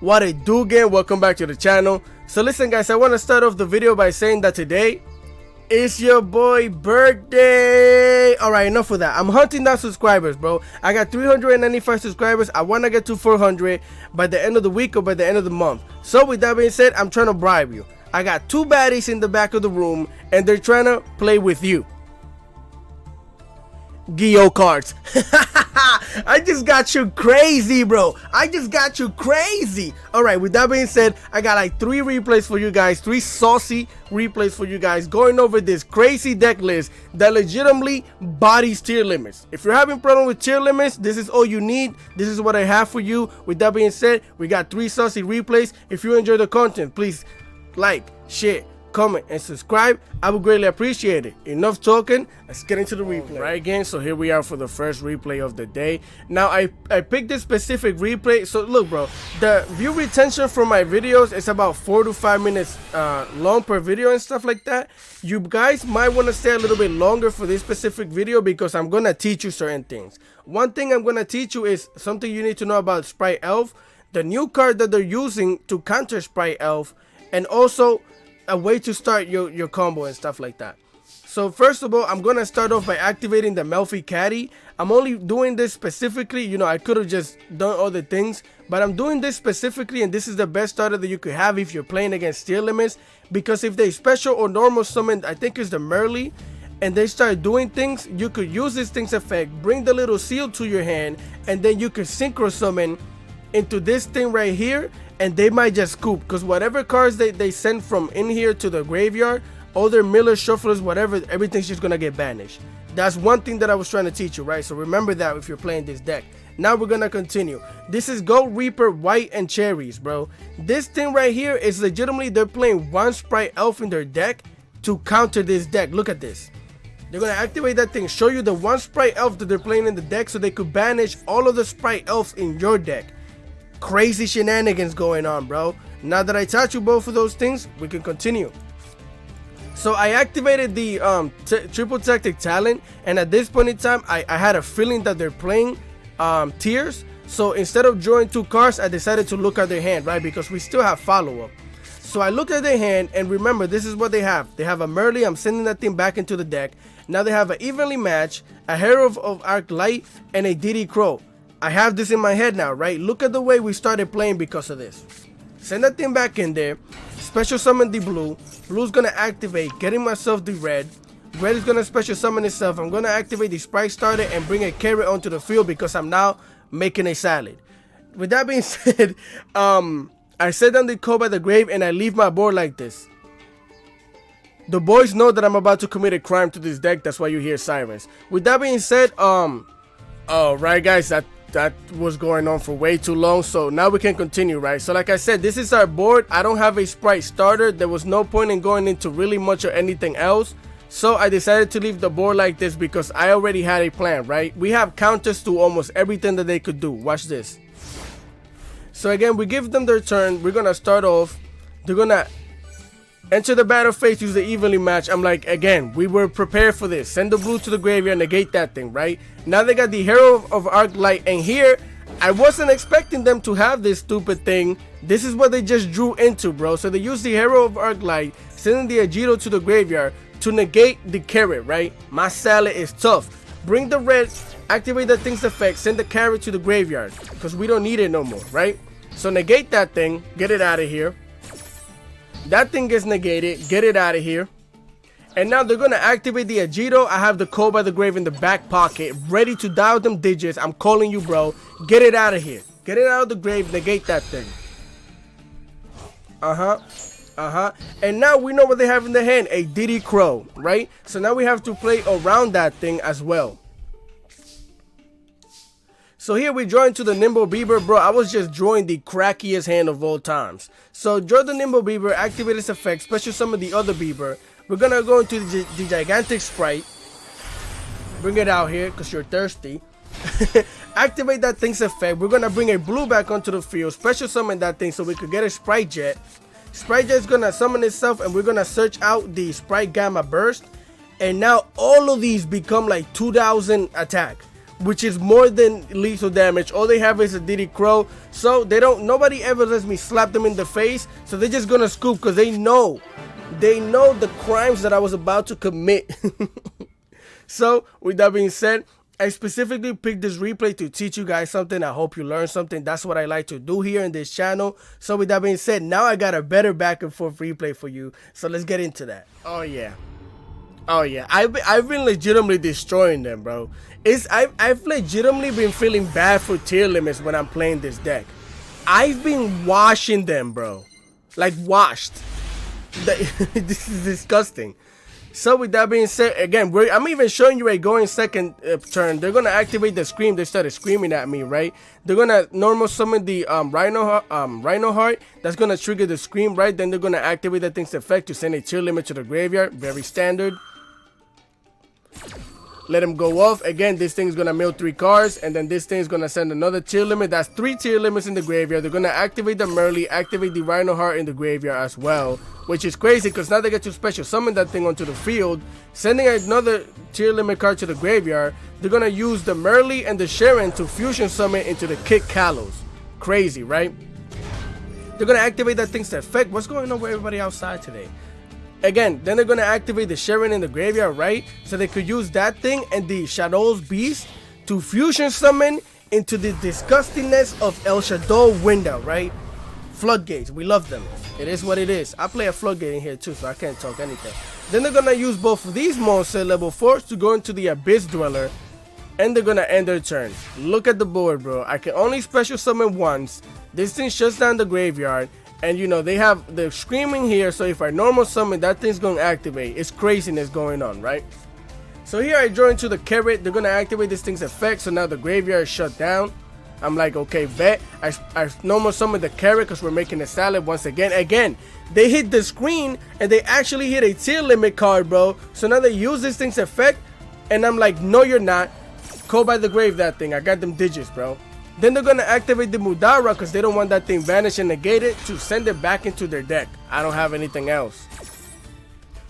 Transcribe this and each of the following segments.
What it do again? Welcome back to the channel. So listen guys, I want to start off the video by saying that today is your boy birthday. Alright, enough of that. I'm hunting down subscribers, bro. I got 395 subscribers. I want to get to 400 by the end of the week or by the end of the month. So with that being said, I'm trying to bribe you. I got two baddies in the back of the room and they're trying to play with you. Geo cards. I just got you crazy, bro. I just got you crazy. Alright, with that being said, I got like 3 replays for you guys, 3 saucy replays for you guys, going over this crazy deck list that legitimately bodies tier limits. If you're having problem with tier limits, this is all you need. This is what I have for you. With that being said, we got 3 saucy replays. If you enjoy the content, please like, share, comment, and subscribe. I would greatly appreciate it. Enough talking, let's get into the replay. Right again, so here we are for the first replay of the day. Now I picked this specific replay. So look, bro, the view retention for my videos is about 4 to 5 minutes long per video and stuff like that. You guys might want to stay a little bit longer for this specific video because I'm gonna teach you certain things. One thing I'm gonna teach you is something you need to know about Spright Elf, the new card that they're using to counter Spright Elf, and also a way to start your combo and stuff like that. So first of all, I'm gonna start off by activating the Melffy caddy. I'm only doing this specifically, you know, I could have just done other things, but I'm doing this specifically, and this is the best starter that you could have if you're playing against tier limits, because if they special or normal summon, I think it's the Merly, and they start doing things, you could use this thing's effect, bring the little seal to your hand, and then you could synchro summon into this thing right here, and they might just scoop, because whatever cards they send from in here to the graveyard, all their millers, shufflers, whatever, everything's just gonna get banished. That's one thing that I was trying to teach you, right? So remember that if you're playing this deck. Now we're gonna continue. This is Gold Reaper, White, and Cherries, bro. This thing right here is legitimately, they're playing one Spright Elf in their deck to counter this deck. Look at this. They're gonna activate that thing, show you the one Spright Elf that they're playing in the deck so they could banish all of the Spright Elves in your deck. Crazy shenanigans going on, bro. Now that I taught you both of those things, we can continue. So I activated the triple tactic talent, and at this point in time, I had a feeling that they're playing tiers. So instead of drawing 2 cards, I decided to look at their hand, right? Because we still have follow-up. So I looked at their hand, and remember, this is what they have. They have a Merly. I'm sending that thing back into the deck. Now they have an Evenly Match, a Hero of Arc Light, and a DD Crow. I have this in my head now, right? Look at the way we started playing because of this. Send that thing back in there. Special summon the blue. Blue's gonna activate, getting myself the red. Red is gonna special summon itself. I'm gonna activate the Sprite starter and bring a carrot onto the field because I'm now making a salad. With that being said, I set down the code by the grave and I leave my board like this. The boys know that I'm about to commit a crime to this deck. That's why you hear sirens. With that being said, right guys, that was going on for way too long, so now we can continue, right? So like I said, this is our board. I don't have a Spright starter. There was no point in going into really much or anything else, so I decided to leave the board like this because I already had a plan, right? We have counters to almost everything that they could do. Watch this. So again, we give them their turn. We're gonna start off. They're gonna enter the battle phase, use the Evenly Match. I'm like, again, we were prepared for this. Send the blue to the graveyard, negate that thing, right? Now they got the Hero of Arc Light, and here, I wasn't expecting them to have this stupid thing. This is what they just drew into, bro. So they use the Hero of Arc Light, sending the Agito to the graveyard to negate the carrot, right? My salad is tough. Bring the red, activate that thing's effect, send the carrot to the graveyard, because we don't need it no more, right? So negate that thing, get it out of here. That thing gets negated, get it out of here. And now they're gonna activate the Agito. I have the code by the grave in the back pocket, ready to dial them digits. I'm calling you, bro. Get it out of here. Get it out of the grave, negate that thing. And now we know what they have in their hand, a DD Crow, right? So now we have to play around that thing as well. So here we draw into the Nimble Beaver, bro. I was just drawing the crackiest hand of all times. So draw the Nimble Beaver, activate its effect, special summon the other Beaver. We're gonna go into the gigantic Sprite. Bring it out here because you're thirsty. Activate that thing's effect. We're gonna bring a blue back onto the field, special summon that thing so we could get a Spright Jet. Spright Jet is gonna summon itself, and we're gonna search out the Spright Gamma Burst. And now all of these become like 2000 attack. which is more than lethal damage. All they have is a Diddy Crow, so nobody ever lets me slap them in the face, so they're just gonna scoop because they know the crimes that I was about to commit. So with that being said, I specifically picked this replay to teach you guys something. I hope you learned something. That's what I like to do here in this channel. So with that being said, now I got a better back and forth replay for you. So let's get into that. Oh yeah. I've been legitimately destroying them, bro. I've legitimately been feeling bad for Tearlaments when I'm playing this deck. I've been washing them, bro. Like washed. This is disgusting. So with that being said, again, I'm even showing you a going second turn. They're gonna activate the scream. They started screaming at me, right? They're gonna normal summon the Rhino Heart. That's gonna trigger the scream, right? Then they're gonna activate that thing's effect to send a Tearlaments to the graveyard. Very standard. Let him go off. Again, this thing's gonna mill 3 cards, and then this thing's gonna send another Tearlaments. That's 3 Tearlaments in the graveyard. They're gonna activate the Merly, activate the Rhino Heart in the graveyard as well, which is crazy because now they get to special summon that thing onto the field, sending another Tearlaments card to the graveyard. They're gonna use the Merly and the Sharon to fusion summon into the Kick Kalos. Crazy, right? They're gonna activate that thing's effect. What's going on with everybody outside today? Again, then they're going to activate the Sharon in the graveyard, right? So they could use that thing and the Shadow's Beast to fusion summon into the disgustingness of El Shadow window, right? Floodgates, we love them. It is what it is. I play a Floodgate in here too, so I can't talk anything. Then they're going to use both of these monsters, level 4s, to go into the Abyss Dweller. And they're going to end their turn. Look at the board, bro. I can only special summon once. This thing shuts down the graveyard. And you know, they have the screaming here, so if I normal summon, that thing's gonna activate. It's craziness going on, right? So here I draw into the carrot. They're gonna activate this thing's effect, so now the graveyard is shut down. I'm like, okay, bet. I normal summon the carrot because we're making a salad once again. Again, they hit the screen and they actually hit a Tearlaments card, bro. So now they use this thing's effect, and I'm like, no, you're not. Call by the grave that thing. I got them digits, bro. Then they're going to activate the Mudara because they don't want that thing vanished and negated to send it back into their deck. I don't have anything else.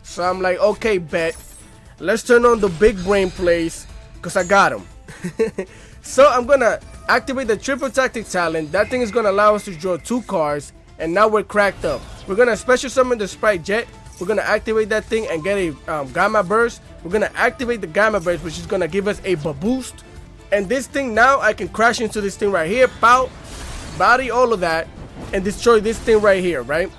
So I'm like, okay, bet. Let's turn on the big brain plays because I got them. So I'm going to activate the Triple Tactic Talent. That thing is going to allow us to draw 2 cards. And now we're cracked up. We're going to special summon the Spright Jet. We're going to activate that thing and get a Gamma Burst. We're going to activate the Gamma Burst, which is going to give us a boost. And this thing now, I can crash into this thing right here, pow, body all of that, and destroy this thing right here, right?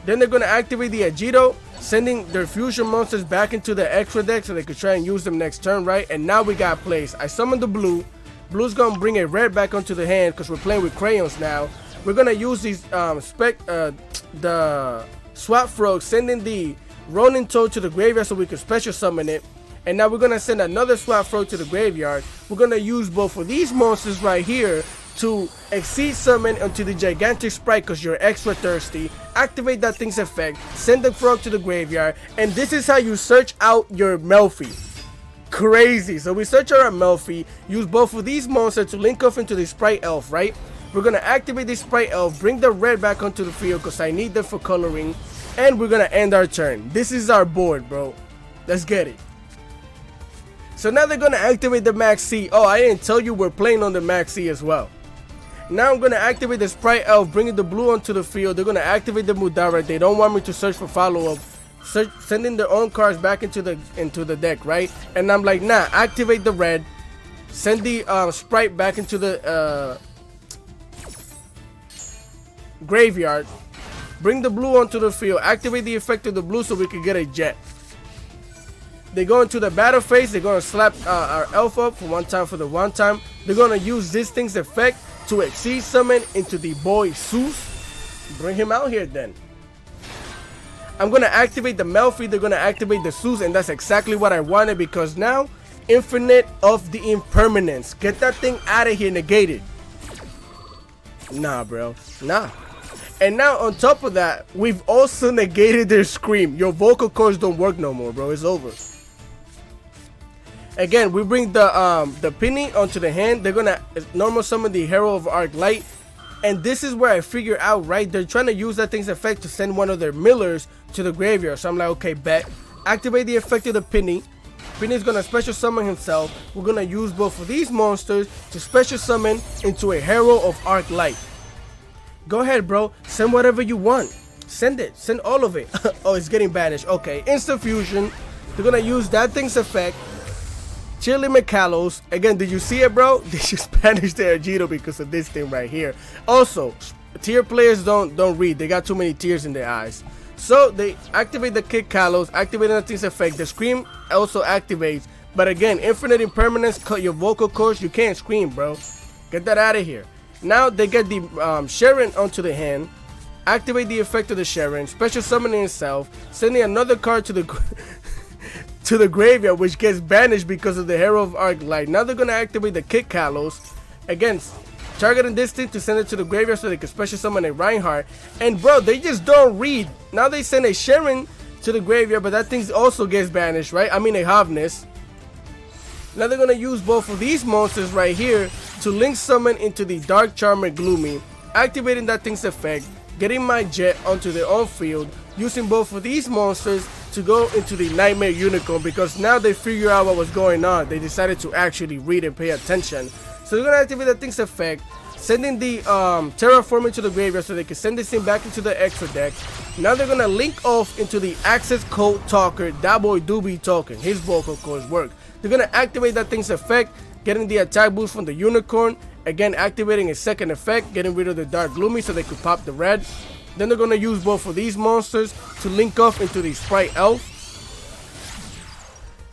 Then they're going to activate the Agito, sending their fusion monsters back into the extra deck so they could try and use them next turn, right? And now we got plays. I summoned the blue. Blue's going to bring a red back onto the hand because we're playing with crayons now. We're going to use these, the Swap Frog, sending the Ronin Toad to the graveyard so we can special summon it. And now we're going to send another Swap Frog to the graveyard. We're going to use both of these monsters right here to Exceed Summon onto the Gigantic Sprite because you're extra thirsty. Activate that thing's effect. Send the frog to the graveyard. And this is how you search out your Melffy. Crazy. So we search out our Melffy. Use both of these monsters to link off into the Spright Elf, right? We're going to activate the Spright Elf. Bring the red back onto the field because I need them for coloring. And we're going to end our turn. This is our board, bro. Let's get it. So now they're going to activate the Max C. Oh, I didn't tell you we're playing on the Max C as well. Now I'm going to activate the Spright Elf, bringing the blue onto the field. They're going to activate the Mudara. They don't want me to search for follow-up. Sending their own cards back into the deck, right? And I'm like, nah, activate the red. Send the Sprite back into the graveyard. Bring the blue onto the field. Activate the effect of the blue so we can get a jet. They go into the battle phase. They're going to slap our elf up for one time. They're going to use this thing's effect to Exceed Summon into the boy Zeus. Bring him out here then. I'm going to activate the Melffy. They're going to activate the Zeus. And that's exactly what I wanted because now, Infinite of the Impermanence. Get that thing out of here, negated. Nah, bro. Nah. And now on top of that, we've also negated their Scream. Your vocal cords don't work no more, bro. It's over. Again, we bring the Penny onto the hand. They're gonna normal summon the Hero of Arc Light. And this is where I figure out, right? They're trying to use that thing's effect to send one of their millers to the graveyard. So I'm like, okay, bet. Activate the effect of the Penny. Penny's gonna special summon himself. We're gonna use both of these monsters to special summon into a Hero of Arc Light. Go ahead, bro. Send whatever you want. Send it. Send all of it. Oh, it's getting banished. Okay, instant fusion. They're gonna use that thing's effect. Tearlaments. Again, did you see it, bro? They just banished the Agito because of this thing right here. Also, tier players don't read. They got too many tears in their eyes. So they activate the Kick Kalos, activating the thing's effect. The Scream also activates. But again, infinite impermanence, cut your vocal cords. You can't scream, bro. Get that out of here. Now they get the Sharon onto the hand. Activate the effect of the Sharon, special summoning itself, sending another card to the to the graveyard, which gets banished because of the Hero of Arc Light. Now they're gonna activate the Kick Kalos, again targeting this thing to send it to the graveyard so they can special summon a Reinhardt. And bro, they just don't read. Now they send a Sharon to the graveyard, but that thing also gets banished, right? I mean a Havness. Now they're gonna use both of these monsters right here to link summon into the Dark Charmer Gloomy, activating that thing's effect, getting my Jet onto their own field, using both of these monsters to go into the Nightmare Unicorn, because now they figure out what was going on. They decided to actually read and pay attention. So they're gonna activate that thing's effect, sending the Terraforming to the graveyard so they can send this thing back into the extra deck. Now they're gonna link off into the Access Code Talker. That boy do be talking. His vocal cords work. They're gonna activate that thing's effect, getting the attack boost from the Unicorn. Again, activating a second effect, getting rid of the Dark Gloomy so they could pop the red. Then they're gonna use both of these monsters to link off into the Spright Elf.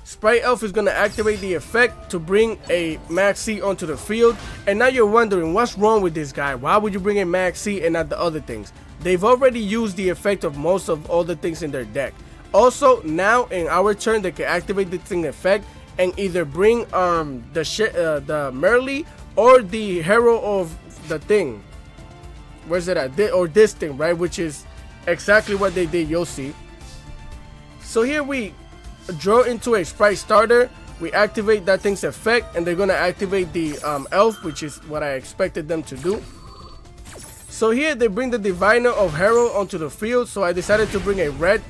Spright Elf is gonna activate the effect to bring a Maxi onto the field. And now you're wondering, what's wrong with this guy? Why would you bring a Maxi and not the other things? They've already used the effect of most of all the things in their deck. Also, now in our turn, they can activate the thing effect and either bring the Merly or the Hero of the thing. Where's it at? Or this thing, right? Which is exactly what they did, you'll see. So here we draw into a Sprite starter. We activate that thing's effect, and they're gonna activate the Elf, which is what I expected them to do. So here they bring the Diviner of Hero onto the field. So I decided to bring a red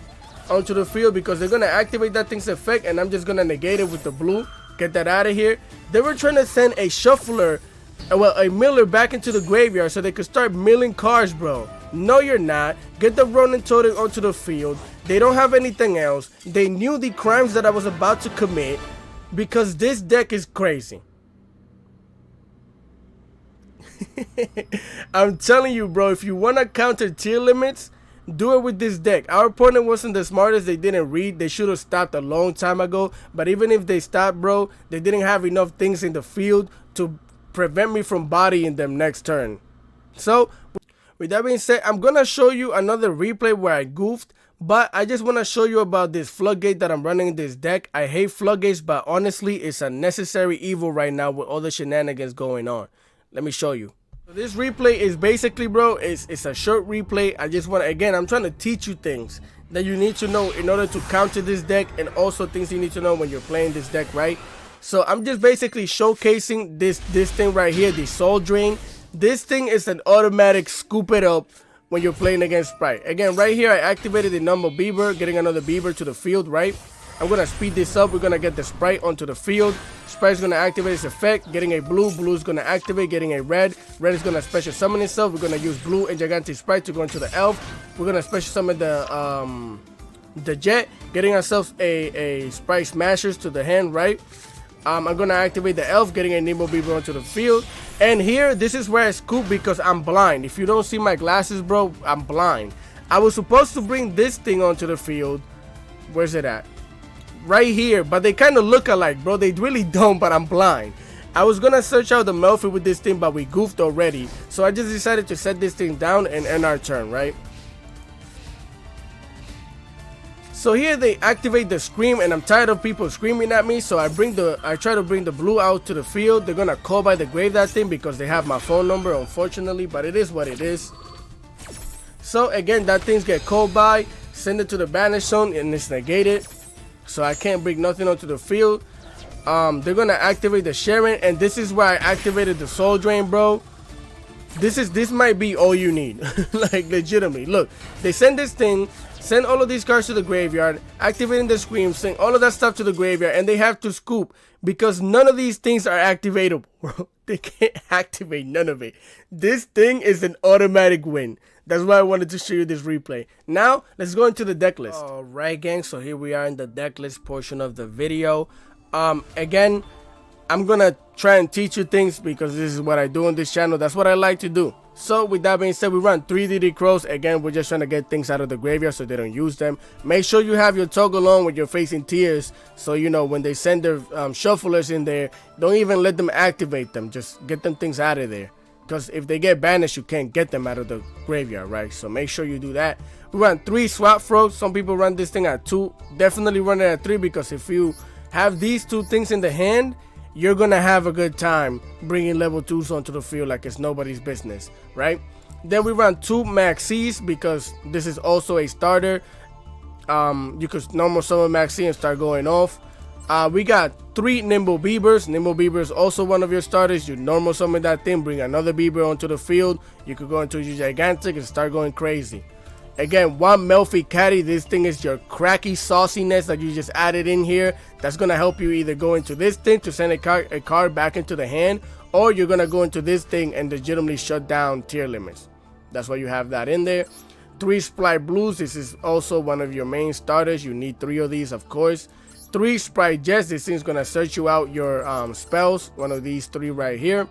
onto the field because they're gonna activate that thing's effect, and I'm just gonna negate it with the blue. Get that out of here. They were trying to send a Shuffler, well, a Miller back into the graveyard so they could start milling cards, bro. No, you're not. Get the Ronin Totem onto the field. They don't have anything else. They knew the crimes that I was about to commit because this deck is crazy. I'm telling you, bro, if you want to counter Tearlaments, do it with this deck. Our opponent wasn't the smartest. They didn't read. They should have stopped a long time ago. But even if they stopped, bro, they didn't have enough things in the field to prevent me from bodying them next turn. So with that being said, I'm gonna show you another replay where I goofed, but I just want to show you about this Floodgate that I'm running in this deck. I hate Floodgates, but honestly it's a necessary evil right now with all the shenanigans going on. Let me show you. So this replay is basically, bro, it's a short replay. I just want to, again, I'm trying to teach you things that you need to know in order to counter this deck, and also things you need to know when you're playing this deck, right? So I'm just basically showcasing this thing right here, the Soul Drain. This thing is an automatic scoop it up when you're playing against Spright. Again, right here I activated the number Beaver, getting another Beaver to the field, right? I'm gonna speed this up. We're gonna get the Spright onto the field. Sprite's gonna activate its effect, getting a blue. Blue is gonna activate, getting a red. Red is gonna special summon itself. We're gonna use blue and Gigantic Spright to go into the Elf. We're gonna special summon the Jet, getting ourselves a Spright Smashers to the hand, right? I'm gonna activate the Elf, getting a Nimble Beaver onto the field. And here, this is where I scoop because I'm blind. If you don't see my glasses, bro, I'm blind. I was supposed to bring this thing onto the field. Where's it at? Right here, but they kind of look alike, bro. They really don't, but I'm blind. I was gonna search out the Melffy with this thing, but we goofed already. So I just decided to set this thing down and end our turn, right? So here they activate the Scream, and I'm tired of people screaming at me, so I try to bring the blue out to the field. They're gonna call by the grave that thing because they have my phone number, unfortunately, but it is what it is. So again, that things get called by, send it to the banish zone, and it's negated. So I can't bring nothing onto the field. They're gonna activate the Sharon, and this is where I activated the Soul Drain, bro. this might be all you need. Like, legitimately. Look, they send this thing, send all of these cards to the graveyard, activating the scream, send all of that stuff to the graveyard, and they have to scoop because none of these things are activatable, bro. They can't activate none of it. This thing is an automatic win. That's why I wanted to show you this replay. Now, let's go into the deck list. Alright, gang, so here we are in the deck list portion of the video. Again, I'm gonna try and teach you things because this is what I do on this channel. That's what I like to do. So with that being said, we run 3 DD Crows. Again, we're just trying to get things out of the graveyard so they don't use them. Make sure you have your toggle on when you're facing Tears, so you know when they send their shufflers in there, don't even let them activate them. Just get them things out of there, because if they get banished, you can't get them out of the graveyard, right? So make sure you do that. We run 3 Swap Throws. Some people run this thing at 2. Definitely run it at 3, because if you have these 2 things in the hand, you're gonna have a good time bringing level 2s onto the field like it's nobody's business, right? Then we run 2 Maxis, because this is also a starter. You could normal summon Maxi and start going off. We got 3 Nimble Beavers. Nimble Beaver is also one of your starters. You normal summon that thing, bring another Beaver onto the field. You could go into your Gigantic and start going crazy. Again, 1 Melffy Caddy. This thing is your cracky sauciness that you just added in here. That's going to help you either go into this thing to send a card back into the hand, or you're going to go into this thing and legitimately shut down Tearlaments. That's why you have that in there. 3 Spright Blues. This is also one of your main starters. You need 3 of these, of course. 3 Spright Jets. This thing's going to search you out your spells. One of these 3 right here.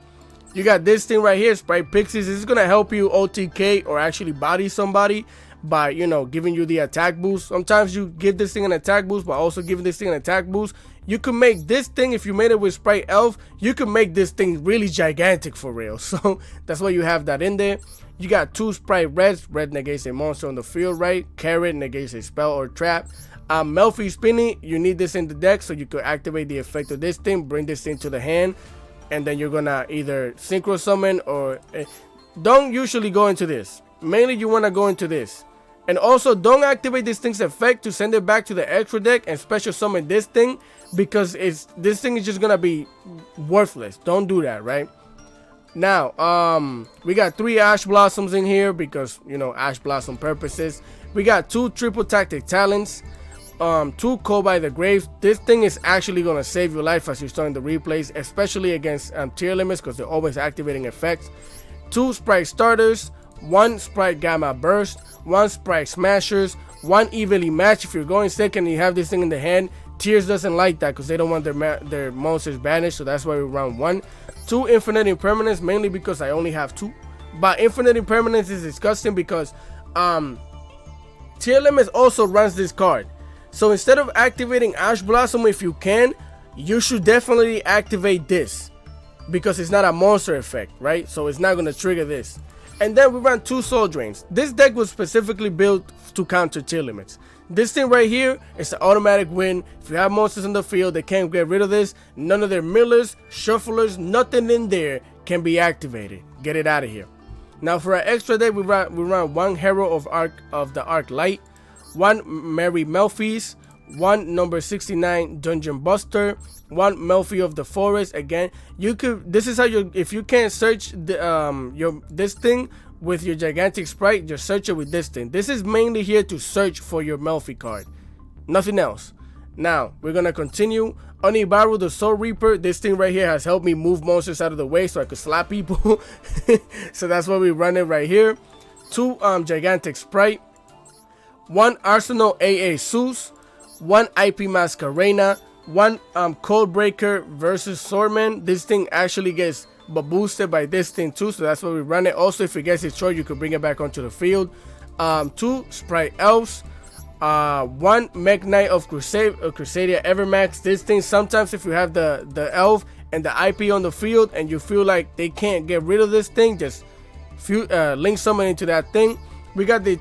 You got this thing right here, Spright Pixies. This is going to help you OTK or actually body somebody by, you know, giving you the attack boost. Sometimes you give this thing an attack boost, but also giving this thing an attack boost. You can make this thing, if you made it with Spright Elf, you can make this thing really gigantic for real. So that's why you have that in there. You got 2 Spright Reds. Red negates a monster on the field, right? Carrot negates a spell or trap. Melffy Spinny, you need this in the deck so you could activate the effect of this thing, bring this thing to the hand, and then you're gonna either synchro summon or don't usually go into this. Mainly you want to go into this. And also, don't activate this thing's effect to send it back to the extra deck and special summon this thing, because this thing is just gonna be worthless. Don't do that, right? Now, we got 3 Ash Blossoms in here because, you know, Ash Blossom purposes. We got 2 Triple Tactic Talents, 2 Call by the Graves. This thing is actually gonna save your life as you're starting the replays, especially against Tearlaments, because they're always activating effects. 2 Spright Starters, 1 Spright Gamma Burst, 1 Spright Smashers, 1 Evenly Match. If you're going second and you have this thing in the hand, Tears doesn't like that because they don't want their monsters banished, so that's why we run 1. 2 Infinite Impermanence, mainly because I only have 2. But Infinite Impermanence is disgusting because Tearlaments also runs this card. So instead of activating Ash Blossom, if you can, you should definitely activate this, because it's not a monster effect, right? So it's not going to trigger this. And then we run 2 Soul Drains. This deck was specifically built to counter Tearlaments. This thing right here is an automatic win. If you have monsters in the field, they can't get rid of this. None of their millers, shufflers, nothing in there can be activated. Get it out of here. Now for our extra deck, we run 1 Hero of the Arc Light, 1 Mary Melffy's, 1 number 69 Dungeon Buster, 1 Melffy of the Forest. Again, you could, this is how you, if you can't search the this thing with your Gigantic Spright, just search it with this thing. This is mainly here to search for your Melffy card, nothing else. Now we're gonna continue. Onibaru the Soul Reaper. This thing right here has helped me move monsters out of the way so I could slap people. So that's why we run it right here. 2 Gigantic Spright, 1 Arsenal AA Zeus, 1 IP Masquerena, 1 Codebreaker versus Swordman. This thing actually gets boosted by this thing too, so that's why we run it. Also, if it gets destroyed, you could bring it back onto the field. 2 Spright Elves, 1 Mech Knight of Crusadia Evermax. This thing, sometimes if you have the elf and the IP on the field and you feel like they can't get rid of this thing, just link summon into that thing. We got the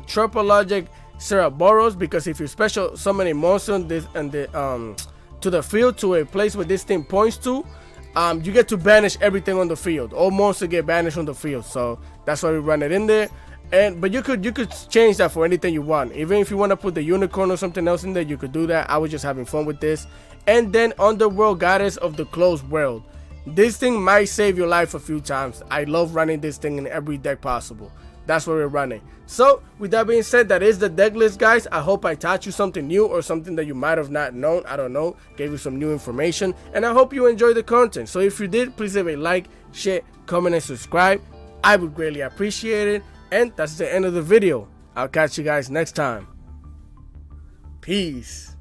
Tropologic Cereboros, because if you special summon a monster to the field to a place where this thing points to, you get to banish everything on the field. All monsters get banished on the field, so that's why we run it in there. But you could change that for anything you want. Even if you want to put the unicorn or something else in there, you could do that. I was just having fun with this. And then Underworld Goddess of the Closed World. This thing might save your life a few times. I love running this thing in every deck possible. That's what we're running. So with that being said, that is the deck list, guys. I hope I taught you something new or something that you might have not known. I don't know, gave you some new information, and I hope you enjoyed the content. So if you did, please leave a like, share, comment, and subscribe. I would greatly appreciate it. And that's the end of the video. I'll catch you guys next time. Peace.